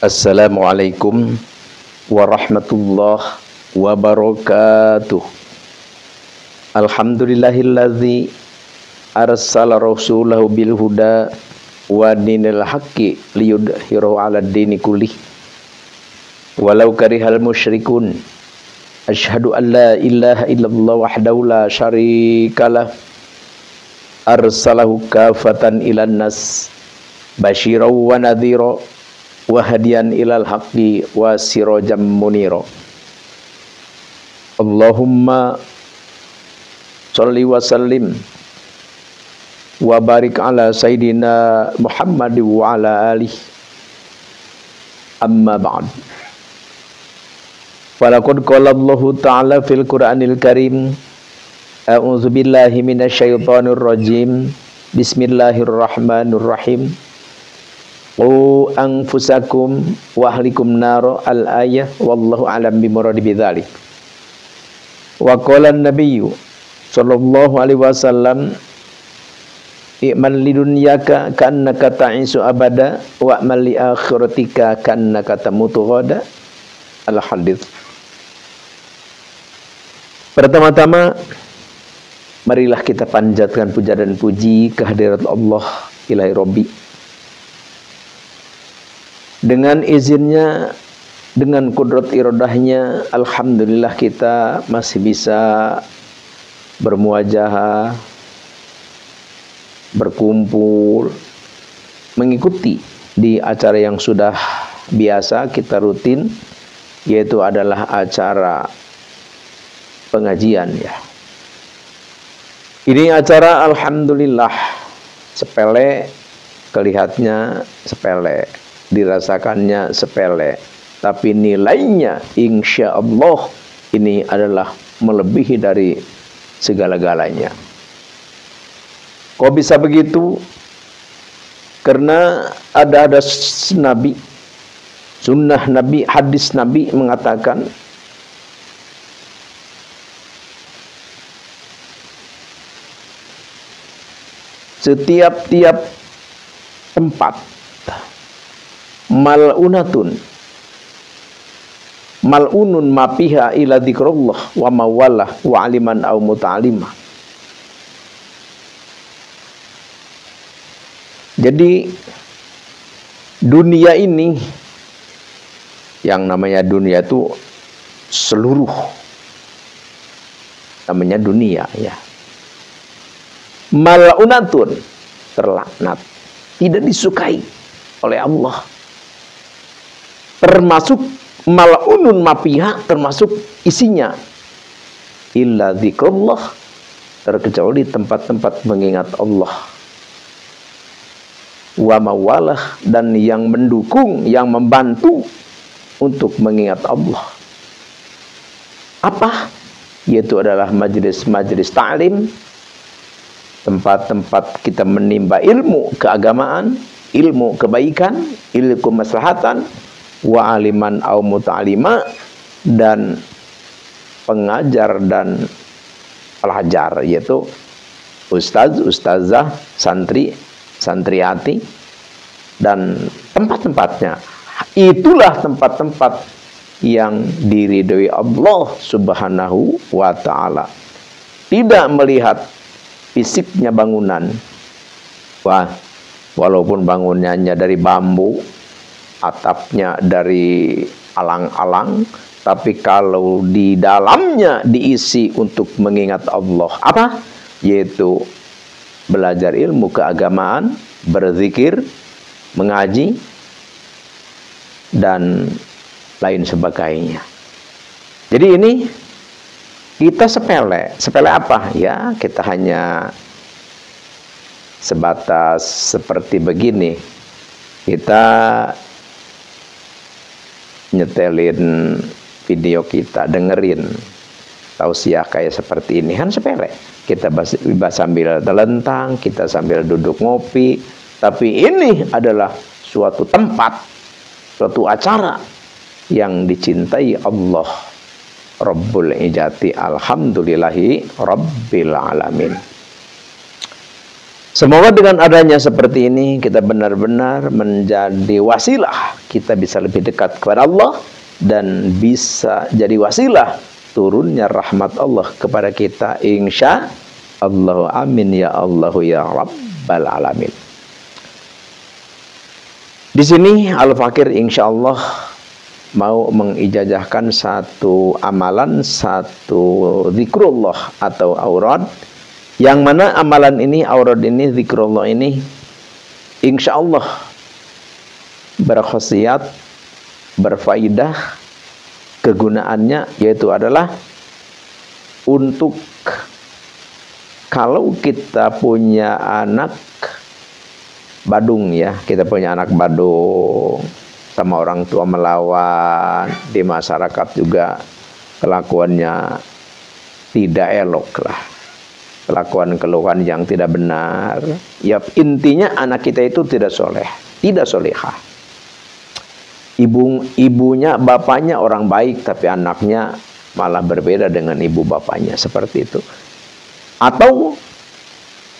Assalamualaikum warahmatullahi wabarakatuh. Alhamdulillahilladzi arsala rasulahu bil huda wa dinil haqqi liyudhhirahu 'alad dini kullih walau karihal musyrikun. Asyhadu an la ilaha illallah wahdahu la syarikalah arsalahu kafatan ilan nas basyiran wa nadhira wa hadiyan ilal haqqi wa sirajam munira. Allahumma sholli wa sallim wa barik ala sayyidina Muhammad wa ala alihi. Amma ba'd. Falaqad qala Allahu ta'ala fil Qur'anil Karim, a'udzu billahi minasyaitonir rajim. Bismillahirrahmanirrahim. Qu anfusakum wa ahlikum naro al-ayah wallahu alam bimuradi bidzalik. Wa qala an-nabiyyu sallallahu alaihi wasallam, i'mal lidunyaka ka'annaka ta'isu abada wa amal li akhiratika ka'annaka tamutu ghada. Al-hadits. Pertama-tama marilah kita panjatkan puja dan puji kehadirat Allah ilahi Rabbi. Dengan izinnya, dengan kudrat iradahnya, alhamdulillah kita masih bisa bermuajahah, berkumpul, mengikuti di acara yang sudah biasa kita rutin, yaitu adalah acara pengajian ya. Ini acara alhamdulillah sepele, kelihatannya sepele, dirasakannya sepele, tapi nilainya insya Allah ini adalah melebihi dari segala-galanya. Kok bisa begitu? Karena ada Nabi, sunnah Nabi, hadis Nabi mengatakan setiap-tiap tempat mal'unatun mal'unun mapiha ila dzikrullah wa mawalah wa aliman au muta'alimah. Jadi dunia ini, yang namanya dunia itu seluruh, namanya dunia ya. Mal'unatun, terlaknat, tidak disukai oleh Allah. Termasuk mal'unun mafiha, termasuk isinya illa dzikrullah, terkecuali tempat-tempat mengingat Allah, wa mawalah, dan yang mendukung, yang membantu untuk mengingat Allah. Apa? Yaitu adalah majelis-majelis ta'lim, tempat-tempat kita menimba ilmu keagamaan, ilmu kebaikan, ilmu kemaslahatan, wa aliman au muta'alima, dan pengajar dan pelajar, yaitu ustaz, ustazah, santri, santriati, dan tempat-tempatnya. Itulah tempat-tempat yang diridhoi Allah subhanahu wa ta'ala. Tidak melihat fisiknya bangunan. Wah, walaupun bangunannya dari bambu, atapnya dari alang-alang, tapi kalau di dalamnya diisi untuk mengingat Allah, apa? Yaitu belajar ilmu keagamaan, berzikir, mengaji, dan lain sebagainya. Jadi ini kita sepele. Sepele apa? Ya, kita hanya sebatas seperti begini. Kita nyetelin video kita, dengerin tausiah kayak seperti ini, kan sepele. Kita sambil telentang, kita sambil duduk ngopi. Tapi ini adalah suatu tempat, suatu acara yang dicintai Allah Rabbul Ijati. Alhamdulillahi Rabbil Alamin. Semoga dengan adanya seperti ini kita benar-benar menjadi wasilah, kita bisa lebih dekat kepada Allah dan bisa jadi wasilah turunnya rahmat Allah kepada kita, insya Allah. Amin ya Allah ya Rabbal alamin. Di sini Al-Fakir insya Allah mau mengijazahkan satu amalan, satu zikrullah atau aurad, yang mana amalan ini, aurad ini, zikrullah ini insya Allah berkhasiat, berfaidah. Kegunaannya yaitu adalah untuk kalau kita punya anak badung, ya, kita punya anak badung sama orang tua melawan, di masyarakat juga kelakuannya tidak elok lah, kelakuan-keluhan yang tidak benar, ya intinya anak kita itu tidak soleh, tidak solehah. Ibunya, bapaknya orang baik, tapi anaknya malah berbeda dengan ibu bapaknya, seperti itu. Atau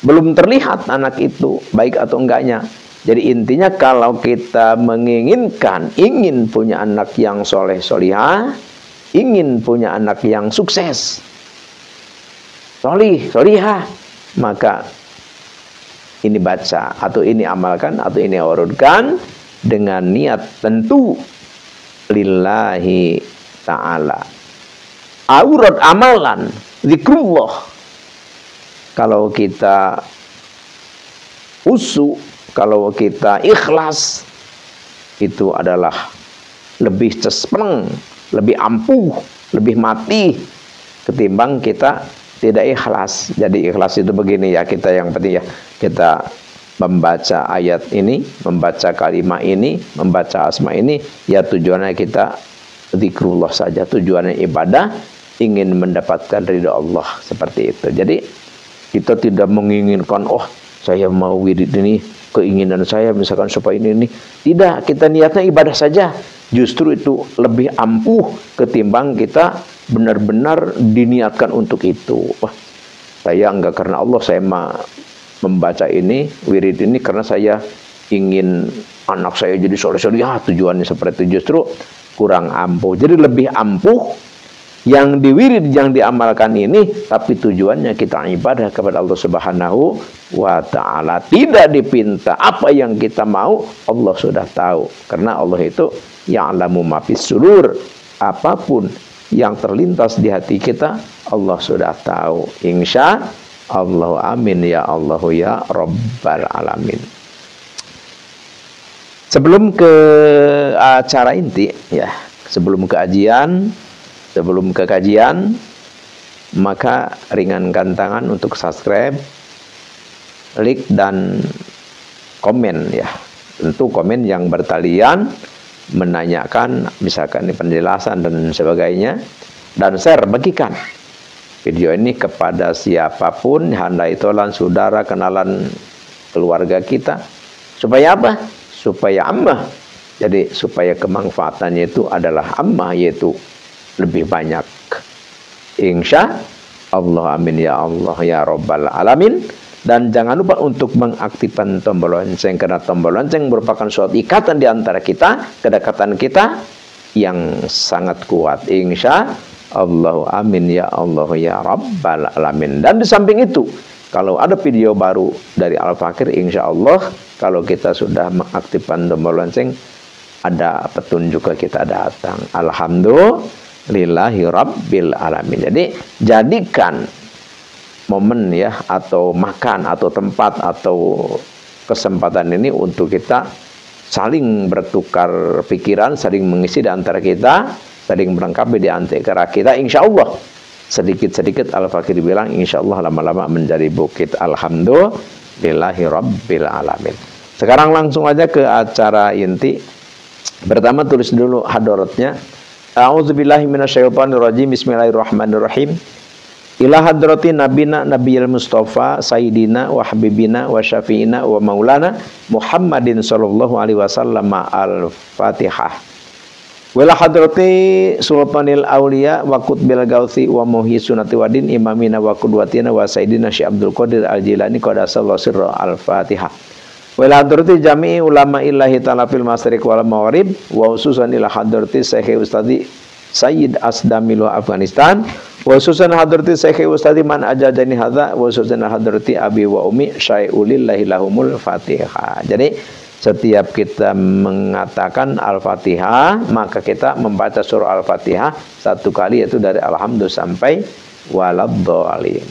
belum terlihat anak itu baik atau enggaknya. Jadi intinya kalau kita menginginkan, ingin punya anak yang soleh solihah, ingin punya anak yang sukses, solih, solihah, maka ini baca, atau ini amalkan, atau ini urutkan dengan niat tentu lillahi ta'ala. Aurat amalan, zikrullah, kalau kita usu, kalau kita ikhlas, itu adalah lebih cespleng, lebih ampuh, lebih mati ketimbang kita tidak ikhlas. Jadi ikhlas itu begini ya, kita yang penting ya, kita membaca ayat ini, membaca kalimat ini, membaca asma ini, ya tujuannya kita zikrullah saja, tujuannya ibadah, ingin mendapatkan ridha Allah, seperti itu. Jadi kita tidak menginginkan, oh saya mau wirid ini, keinginan saya misalkan supaya ini. Tidak, kita niatnya ibadah saja. Justru itu lebih ampuh ketimbang kita benar-benar diniatkan untuk itu. Wah, saya enggak karena Allah, saya membaca ini, wirid ini karena saya ingin anak saya jadi soleh-soleh. Ya, tujuannya seperti itu, justru kurang ampuh. Jadi lebih ampuh yang diwirid, yang diamalkan ini, tapi tujuannya kita ibadah kepada Allah Subhanahu wa ta'ala. Tidak dipinta apa yang kita mau, Allah sudah tahu. Karena Allah itu ya'lamu ma fis sudur, apapun yang terlintas di hati kita, Allah sudah tahu. Insya Allah, amin ya Allah ya Rabbal alamin. Sebelum ke acara inti, ya, sebelum kajian, maka ringankan tangan untuk subscribe, like dan komen, ya. Tentu komen yang bertalian, menanyakan misalkan penjelasan dan sebagainya, dan share, bagikan video ini kepada siapapun, handai tolan, saudara, kenalan, keluarga kita. Supaya apa? Supaya ammah. Jadi supaya kemanfaatannya itu adalah ammah, yaitu lebih banyak. Insya Allah, amin ya Allah ya Rabbal alamin. Dan jangan lupa untuk mengaktifkan tombol lonceng, karena tombol lonceng merupakan suatu ikatan di antara kita, kedekatan kita yang sangat kuat. Insya Allah, amin ya Allah ya Rabbal alamin. Dan di samping itu, kalau ada video baru dari Al-Fakir, insya Allah kalau kita sudah mengaktifkan tombol lonceng, ada petunjuk ke kita datang. Alhamdulillahi Rabbil alamin. Jadi jadikan momen, ya, atau makan, atau tempat, atau kesempatan ini untuk kita saling bertukar pikiran, saling mengisi di antara kita, saling melengkapi di antara kita. Insya Allah sedikit-sedikit Al-Fakir bilang, insya Allah lama-lama menjadi bukit. Alhamdulillahi Rabbil alamin. Sekarang langsung aja ke acara inti. Pertama tulis dulu hadaratnya. A'udzubillahi minasyaitonirrajim. Bismillahirrahmanirrahim. Ila hadrati nabina nabiyil mustafa sayyidina wa habibina wa syafi'ina wa maulana Muhammadin sallallahu alaihi wasallam. Al-Fatihah. Wala hadrati sultanil auliya wa qutbil gausi wa muhyi sunati wadin imamina wa qudwatina wa sayyidina Syekh Abdul Qadir Al-Jilani qadasallahu sirra al-Fatihah. Wala hadrati jami'i ulama illahi ta'ala fil masyriq wal maghrib wa khususan ila hadrati Syekh Ustadi Sayyid Asdamil Afghanistan wa khususan hadrati Syekh Ustadi man ajadani hadza wa khususan hadrati abi wa ummi syai'ulillahi lahumul Fatihah. Jadi setiap kita mengatakan Al-Fatihah, maka kita membaca surah Al-Fatihah satu kali, yaitu dari Alhamdulillah sampai Waladhdallin.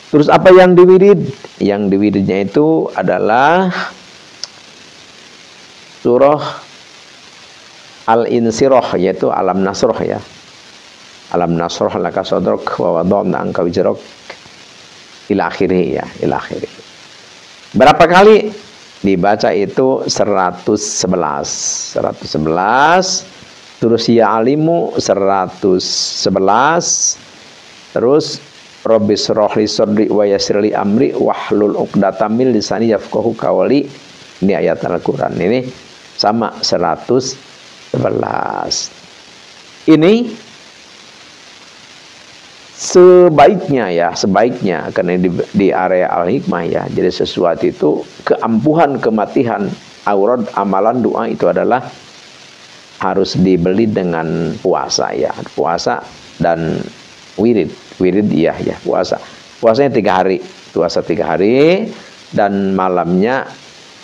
Terus apa yang diwirid? Yang diwiridnya itu adalah surah Al-Insyirah, yaitu Alam Nasroh ya. Alam Nasroh laka sadrak wa wada'na anka wizrak ila akhirih ya, ila akhirih. Berapa kali? Dibaca itu 111, terus ya alimu 111, terus Rabbis rohli sodri wa yasirli amri wahlul uqdatam min lisani yafqahu qawli. Ini ayat Al-Quran ini sama 111. Ini sebaiknya karena di area al-hikmah ya, jadi sesuatu itu keampuhan, kematihan, aurat, amalan, doa itu adalah harus dibeli dengan puasa ya, puasa dan wirid ya puasanya 3 hari, puasa 3 hari dan malamnya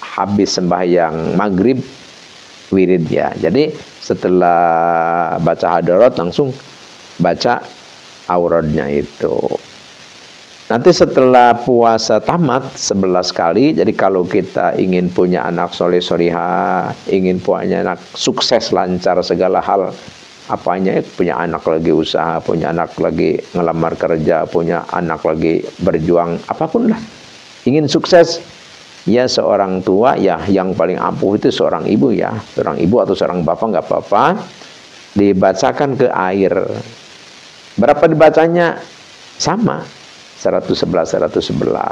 habis sembahyang maghrib wirid ya. Jadi setelah baca hadarat langsung baca auradnya itu. Nanti setelah puasa tamat 11 kali, jadi kalau kita ingin punya anak soleh solihah, ingin punya anak sukses lancar segala hal, apanya, punya anak lagi usaha, punya anak lagi ngelamar kerja, punya anak lagi berjuang, apapun lah, ingin sukses, ya seorang tua ya, yang paling ampuh itu seorang ibu ya, seorang ibu atau seorang bapak nggak apa-apa, dibacakan ke air. Berapa dibacanya? Sama 111.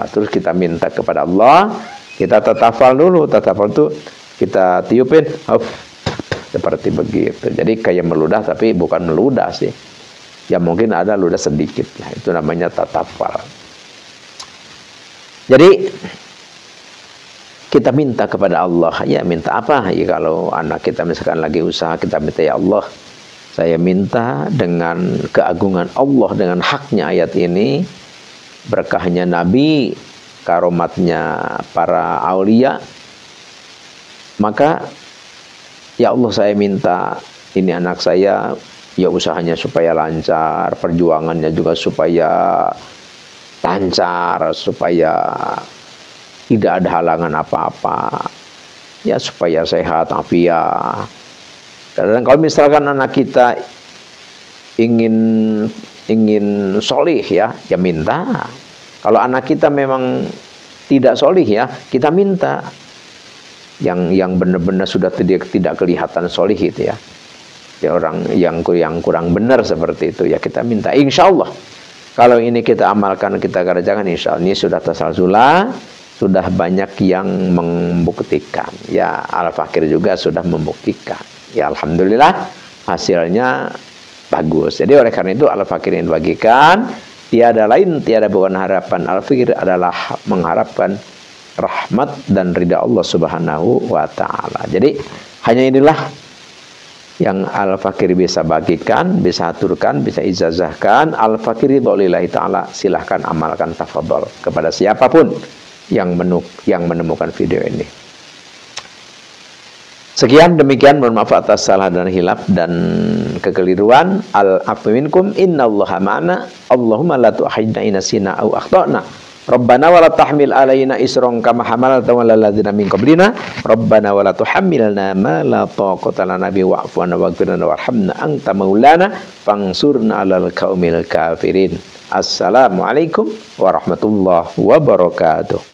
Terus kita minta kepada Allah, kita tatafal dulu. Tatafal itu kita tiupin seperti begitu. Jadi kayak meludah, tapi bukan meludah sih. Ya mungkin ada ludah sedikit lah. Itu namanya tatafal. Jadi kita minta kepada Allah. Ya minta apa? Ya kalau anak kita misalkan lagi usaha, kita minta, ya Allah, saya minta dengan keagungan Allah, dengan haknya ayat ini, berkahnya Nabi, karomatnya para aulia, maka ya Allah saya minta ini anak saya, ya usahanya supaya lancar, perjuangannya juga supaya lancar, supaya tidak ada halangan apa-apa, ya supaya sehat, afiat. Dan kalau misalkan anak kita ingin solih ya minta. Kalau anak kita memang tidak solih ya, kita minta yang benar-benar sudah tidak kelihatan solih itu ya. Ya orang yang kurang benar seperti itu ya, kita minta. Insya Allah kalau ini kita amalkan, kita kerjakan, insya Allah ini sudah tasalsula, sudah banyak yang membuktikan. Ya Al-Fakir juga sudah membuktikan. Ya alhamdulillah hasilnya bagus. Jadi oleh karena itu Al-Fakir yang dibagikan, tiada lain, tiada bukan harapan. Al-Fakir adalah mengharapkan rahmat dan ridha Allah Subhanahu wa taala. Jadi hanya inilah yang Al-Fakir bisa bagikan, bisa aturkan, bisa ijazahkan. Al-Fakir ridholillahi taala, silahkan amalkan, tafadhol kepada siapapun yang menemukan video ini. Sekian demikian, mohon maaf atas salah dan hilaf dan kekeliruan. Al-'afwu minkum, innallaha ma'ana. Allahumma la tu'akhidna in nasina aw akhtana. Rabbana wa la tahmil alaina isran kama hamaltahu 'alal ladzina min qablina. Rabbana wa la tuhammilna ma la taqata lana bihi wa'fu 'anna waghfir lana warhamna anta maulana fansurna 'alal qaumil kafirin. Assalamualaikum warahmatullahi wabarakatuh.